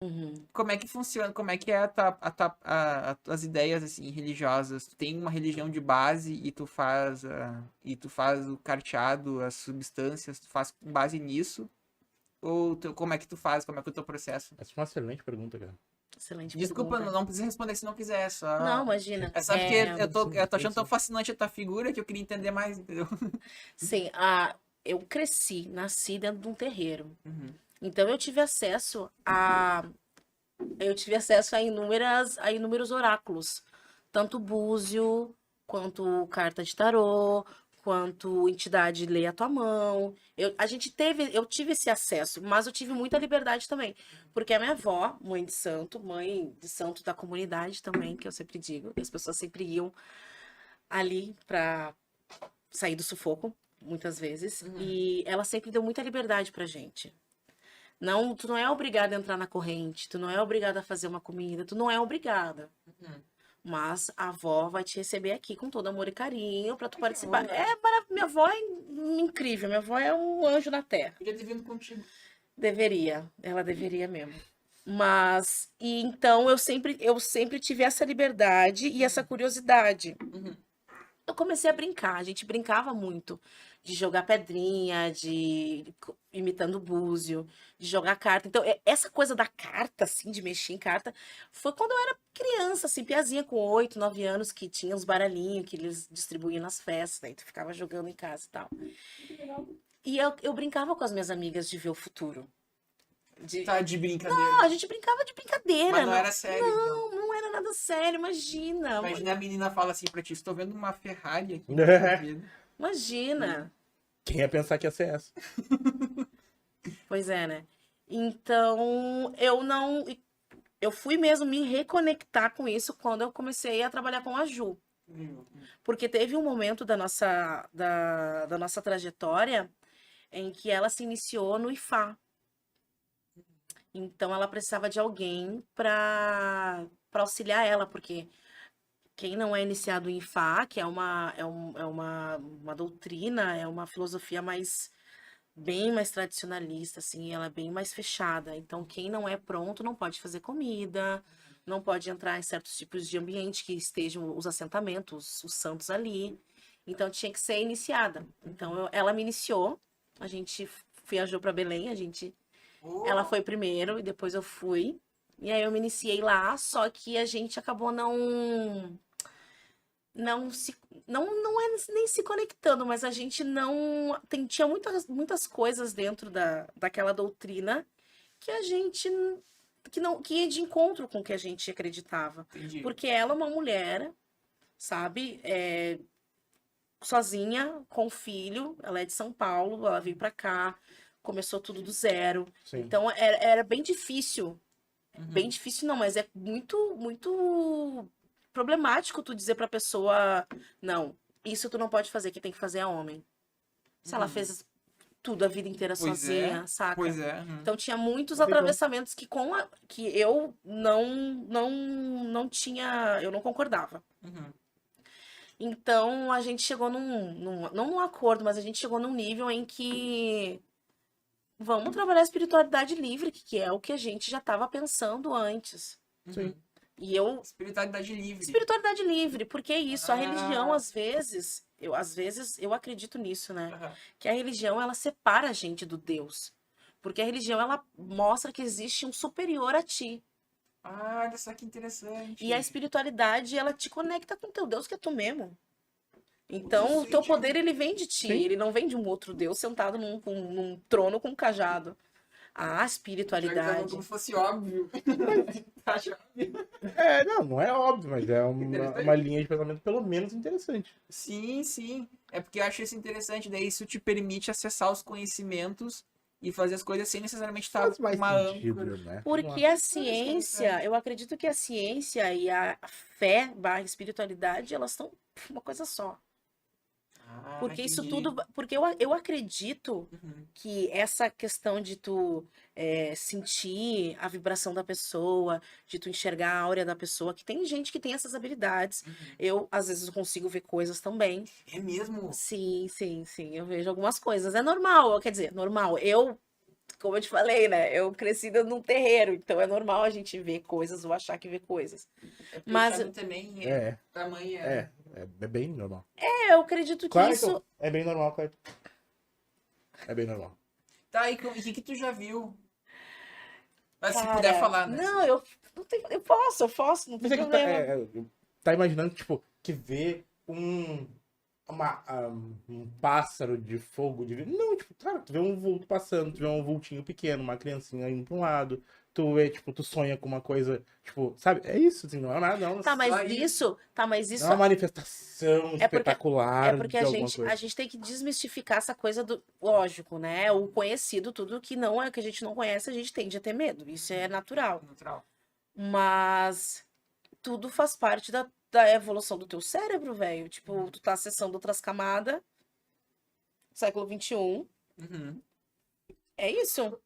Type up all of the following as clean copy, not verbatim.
Uhum. Como é que funciona? Como é que é as ideias assim religiosas? Tu tem uma religião de base e tu faz o carteado, as substâncias, tu faz com base nisso? Ou como é que tu faz? Como é que é o teu processo? Essa é uma excelente pergunta, cara. Excelente Desculpa, pergunta. não precisa responder se não quiser, é Não, só. imagina. É só porque Sim, eu tô sim, achando tão sim. fascinante a tua figura que eu queria entender mais, entendeu? Sim, eu nasci dentro de um terreiro. Uhum. Então eu tive acesso a inúmeros oráculos, tanto búzio, quanto carta de tarô, quanto entidade lê a tua mão. Eu tive esse acesso, mas eu tive muita liberdade também, porque a minha avó, mãe de santo da comunidade também, que eu sempre digo, que as pessoas sempre iam ali pra sair do sufoco, muitas vezes, Uhum. e ela sempre deu muita liberdade pra gente. Não, tu não é obrigada a entrar na corrente, tu não é obrigada a fazer uma comida, tu não é obrigada. Uhum. Mas a avó vai te receber aqui com todo amor e carinho pra tu Ai, que participar. honra. Minha avó é incrível, minha avó é um anjo na terra. Podia ter vindo contigo. Deveria, ela deveria mesmo. Mas, e então eu sempre tive essa liberdade e essa curiosidade. Uhum. Eu comecei a brincar, a gente brincava muito de jogar pedrinha, imitando búzio, de jogar carta. Então, essa coisa da carta, assim, de mexer em carta, foi quando eu era criança, assim, piazinha com 8, 9 anos, que tinha os baralhinhos que eles distribuíam nas festas, daí tu ficava jogando em casa e tal. E eu brincava com as minhas amigas de ver o futuro. Tá de brincadeira. Não, a gente brincava de Mas brincadeira, não não, era sério, então. não era nada sério, imagina, Imagina a menina fala assim pra ti, estou vendo uma Ferrari aqui. imagina. Quem ia pensar que ia ser essa? Pois é, né? Então, eu não. Eu fui mesmo me reconectar com isso quando eu comecei a trabalhar com a Ju. Porque teve um momento da nossa trajetória em que ela se iniciou no IFA. Então, ela precisava de alguém para auxiliar ela, porque quem não é iniciado em IFA, que é uma doutrina, é uma filosofia mais bem mais tradicionalista, assim, ela é bem mais fechada. Então, quem não é pronto não pode fazer comida, não pode entrar em certos tipos de ambiente que estejam os assentamentos, os santos ali. Então, tinha que ser iniciada. Então, ela me iniciou, a gente viajou para Belém, ela Oh, foi primeiro e depois eu fui. E aí eu me iniciei lá, só que a gente acabou não se não é nem se conectando, mas a gente não tinha muitas coisas dentro daquela doutrina que a gente que não que ia de encontro com o que a gente acreditava, entendi. porque ela é uma mulher, sabe, sozinha com o filho, ela é de São Paulo, ela veio pra cá, começou tudo do zero, Sim. então era bem Uhum. difícil não, mas é muito problemático tu dizer pra pessoa, não, isso tu não pode fazer, quem tem que fazer é homem. Se ela Uhum. fez tudo a vida inteira Pois é, sozinha, saca? pois é. Uhum. Então tinha muitos Não tem como. atravessamentos que eu não tinha, eu não concordava. Uhum. Então a gente chegou não num acordo, mas a gente chegou num nível em que vamos trabalhar a espiritualidade livre, que é o que a gente já estava pensando antes. Uhum. Sim. E eu Espiritualidade livre. espiritualidade livre, porque é isso, a religião Ah, às vezes eu acredito nisso, né? aham. Que a religião ela separa a gente do Deus. Porque a religião ela mostra que existe um superior a ti. Ah, olha só que E a interessante. espiritualidade ela te conecta com teu Deus que é tu mesmo. Então, o teu Interessante. poder ele vem de ti, Sim. ele não vem de um outro Deus sentado num trono com um cajado. A Já que falou como espiritualidade. se fosse óbvio. Acho óbvio. Não é óbvio, mas é uma Interessante. linha de pensamento pelo menos interessante. Sim, sim. É porque eu acho isso interessante. Daí isso te permite acessar os conhecimentos e fazer as coisas sem necessariamente estar Faz com mais uma âncora. sentido, né? Vamos lá. Porque a Olha isso que ciência, interessante. eu acredito que a ciência e a fé barra espiritualidade, elas são uma coisa só. Ah, Porque isso entendi. tudo, porque eu acredito Uhum, que essa questão de tu sentir a vibração da pessoa, de tu enxergar a áurea da pessoa, que tem gente que tem essas habilidades. uhum. Eu, às vezes, eu consigo ver coisas também. É mesmo? Sim, sim, sim, eu vejo algumas coisas. É normal, quer dizer, normal. Eu como eu te falei, né? Eu cresci dentro de um terreiro, então é normal a gente ver coisas ou achar que vê coisas. É porque Mas o Thiago também É, tamanho é bem normal. eu acredito que Claro, isso. então, é bem normal, Cleiton. É bem normal. Tá, e o que tu já viu? Mas se Cara, puder falar, né? não, eu não tenho, eu posso, não tem Mas é que problema. tá imaginando, tipo, que vê um pássaro de fogo de vidro. Não, tipo, cara, tu vê um vulto passando, tu vê um vultinho pequeno, uma criancinha indo pra um lado, tu vê, tipo, tu sonha com uma coisa, tipo, sabe? É isso, assim, não é nada, não. Tá, mas Só isso, tá, mas Não isso é uma manifestação é porque espetacular porque de alguma a coisa. gente tem que desmistificar essa coisa do, lógico, né? O conhecido, tudo que não é que a gente não conhece, a gente tende a ter medo. Isso é natural. natural. Mas tudo faz parte da evolução do teu cérebro, velho. Tipo, tu tá acessando outras camadas, século XXI. Uhum. É isso.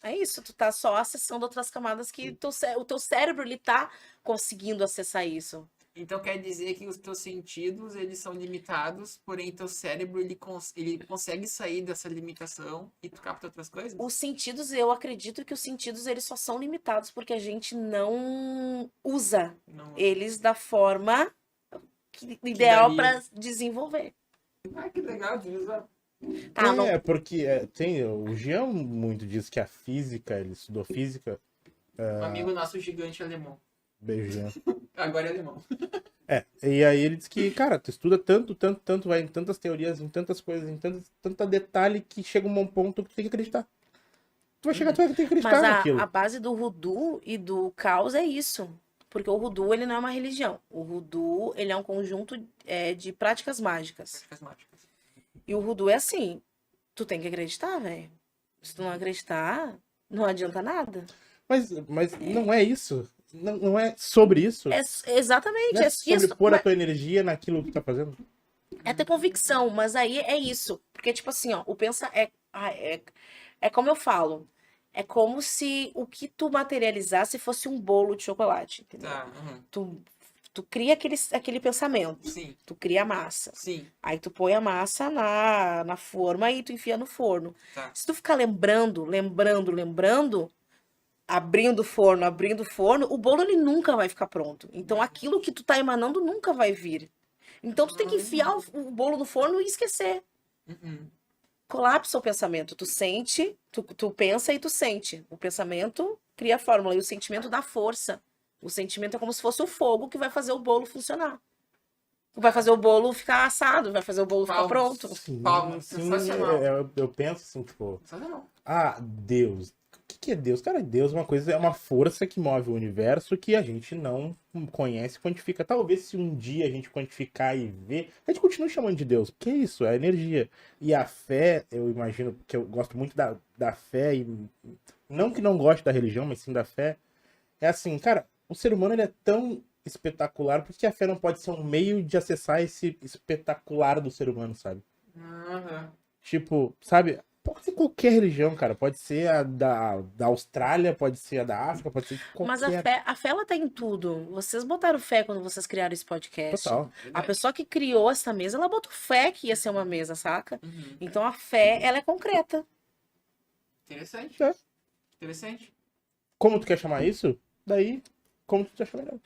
É isso. Tu tá só acessando outras camadas que o teu cérebro, ele tá conseguindo acessar isso. Então quer dizer que os teus sentidos, eles são limitados, porém teu cérebro, ele consegue sair dessa limitação e tu capta outras coisas? Os sentidos, eu acredito que os sentidos, eles só são limitados porque a gente não usa Não. eles da forma ideal daria. para desenvolver. Ah, que legal de usar. Tá, não, Porque tem, o Jean muito diz que a física, ele estudou física, Um amigo nosso gigante alemão. beijo, Jean. Agora é alemão. E aí ele diz que, cara, tu estuda tanto, vai em tantas teorias, em tantas coisas, em tanto detalhe que chega um ponto que tu tem que acreditar. Tu vai chegar, tu vai ter que acreditar mas naquilo. a base do voodoo e do caos é isso. Porque o voodoo, ele não é uma religião. O voodoo, ele é um conjunto de práticas mágicas. Práticas mágicas. E o voodoo é assim, tu tem que acreditar, velho. Se tu não acreditar, não adianta nada. Mas não é isso. Não é sobre isso. Exatamente, Não é sobre isso. pôr a tua energia naquilo que tu tá fazendo. É ter convicção, mas aí é isso. Porque, tipo assim, ó, o pensa é como eu falo. É como se o que tu materializasse fosse um bolo de chocolate, entendeu? Tá, uhum. Tu cria aquele pensamento. Sim, Tu cria a massa. sim, Aí tu põe a massa na forma e tu enfia no forno. tá. Se tu ficar lembrando, abrindo o forno, o bolo ele nunca vai ficar pronto. Então aquilo que tu tá emanando nunca vai vir. Então tu tem que enfiar o bolo no forno e esquecer. Uhum. Colapsa o pensamento. Tu sente, tu pensa e tu sente. O pensamento cria a fórmula e o sentimento dá força. O sentimento é como se fosse o fogo que vai fazer o bolo funcionar. Vai fazer o bolo ficar assado, vai fazer o bolo ficar Palmas. pronto. Sim, Palmas, sim, sensacional. eu penso assim, tipo, Sensacional. Deus. O que é Deus? Cara, Deus é uma coisa, é uma força que move o universo que a gente não conhece e quantifica. Talvez se um dia a gente quantificar e ver, a gente continue chamando de Deus, porque é isso, é energia. E a fé, eu imagino, que eu gosto muito da fé, e não que não goste da religião, mas sim da fé, é assim, cara, o ser humano ele é tão espetacular, porque a fé não pode ser um meio de acessar esse espetacular do ser humano, sabe? Uhum. Tipo, sabe? Pode ser qualquer religião, cara. Pode ser a da Austrália, pode ser a da África, pode ser de Mas qualquer. a fé ela tá em tudo. Vocês botaram fé quando vocês criaram esse podcast. Total. A pessoa que criou essa mesa, ela botou fé que ia ser uma mesa, saca? Uhum. Então a fé, ela é concreta. Interessante. É. Interessante. Como tu quer chamar isso? Daí, como tu achar melhor.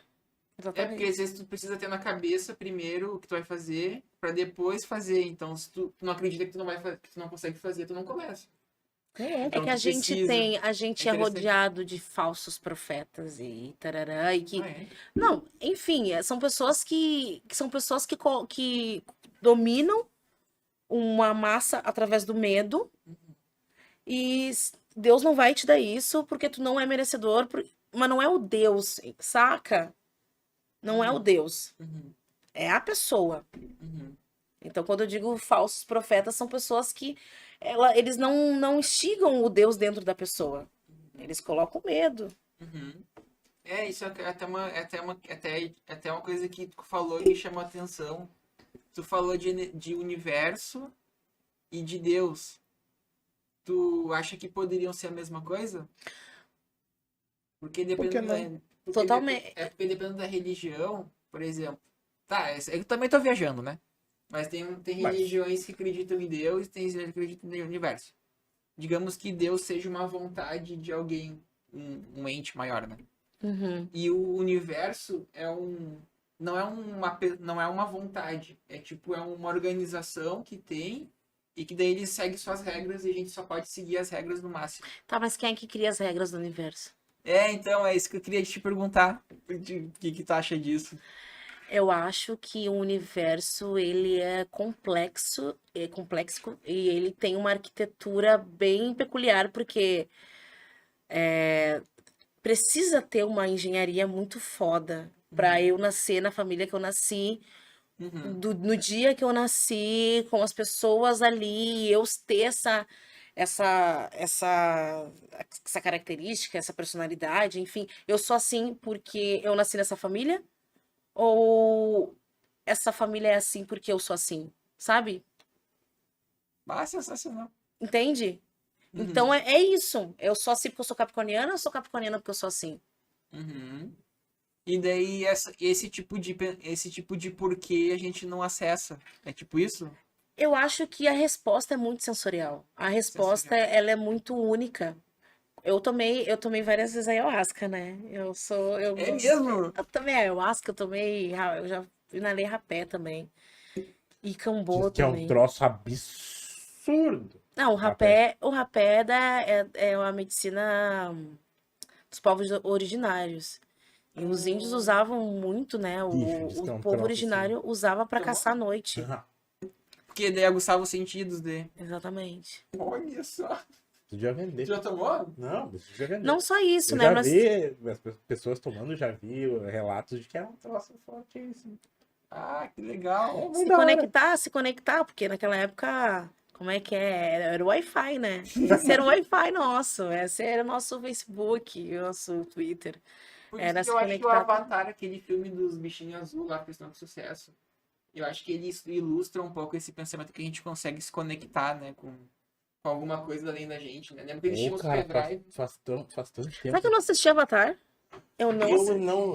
É porque às vezes tu precisa ter na cabeça primeiro o que tu vai fazer pra depois fazer. Então, se tu não acredita que tu não vai que tu não consegue fazer, tu não começa. É Então, que a tu gente precisa. a gente é interessante. rodeado de falsos profetas e tarará, e que Ah, é? não, enfim, são pessoas que dominam uma massa através do medo e Deus não vai te dar isso porque tu não é merecedor, mas não é o Deus, saca? Não é o Deus, Uhum. é a pessoa. Uhum. Então, quando eu digo falsos profetas, são pessoas que eles não instigam o Deus dentro da pessoa. Eles colocam medo. Uhum. Isso é até uma coisa que tu falou e me chamou a atenção. Tu falou de universo e de Deus. Tu acha que poderiam ser a mesma coisa? Porque Por que dependendo não? Totalmente. porque dependendo da religião, por exemplo. Tá, eu também tô viajando, né? Mas tem Mas- religiões que acreditam em Deus e tem religiões que acreditam no universo. digamos que Deus seja uma vontade de alguém, um ente maior, né? Uhum. E o universo não é uma vontade, é tipo, é uma organização que tem e que daí ele segue suas regras e a gente só pode seguir as regras no máximo. Tá, mas quem é que cria as regras do universo? Então, é isso que eu queria te perguntar. O que tu acha disso? Eu acho que o universo ele é complexo e ele tem uma arquitetura bem peculiar porque precisa ter uma engenharia muito foda para eu nascer na família que eu nasci, Uhum. no dia que eu nasci, com as pessoas ali, eu ter essa, essa, essa característica, essa personalidade, enfim, eu sou assim porque eu nasci nessa família ou essa família é assim porque eu sou assim, sabe? Ah, sensacional. Entende? Uhum. Então é isso. Eu sou assim porque eu sou capricorniana, eu sou capricorniana porque eu sou assim. Uhum. E daí esse tipo de porquê a gente não acessa. É tipo isso? Eu acho que a resposta é muito sensorial. A resposta, Sensorial. ela é muito única. Eu tomei várias vezes ayahuasca, né? É mesmo? Eu tomei ayahuasca, eu já inalei rapé também. E Diz cambô que é um também. troço absurdo. Não, Rapé. o rapé é uma medicina dos povos originários. E os índios Ah, usavam muito, né? Bicho, diz O que é um povo troço assim. originário usava para então, caçar à noite. porque daí aguçava os sentidos de. Exatamente. Olha só. Tu já Tu vender. já tomou? Não, deixa eu já vender. Não só isso, Eu né? já Mas vi as pessoas tomando, já vi relatos de que é um troço fortíssimo. Ah, que É legal. muito da hora. se conectar, porque naquela época, como é que é? Era o Wi-Fi, né? Esse era o Wi-Fi nosso, esse era o nosso Facebook, o nosso Twitter. Por isso Era que se eu acho que o conectar. Avatar, aquele filme dos bichinhos azul lá, fez tanto sucesso. Eu acho que ele ilustra um pouco esse pensamento que a gente consegue se conectar, né, com alguma coisa além da gente, né? Lembra que eles Pô, tinham os cara, pendrive? faz tanto Será que tempo. eu não assisti Avatar? Eu não Eu assisti. não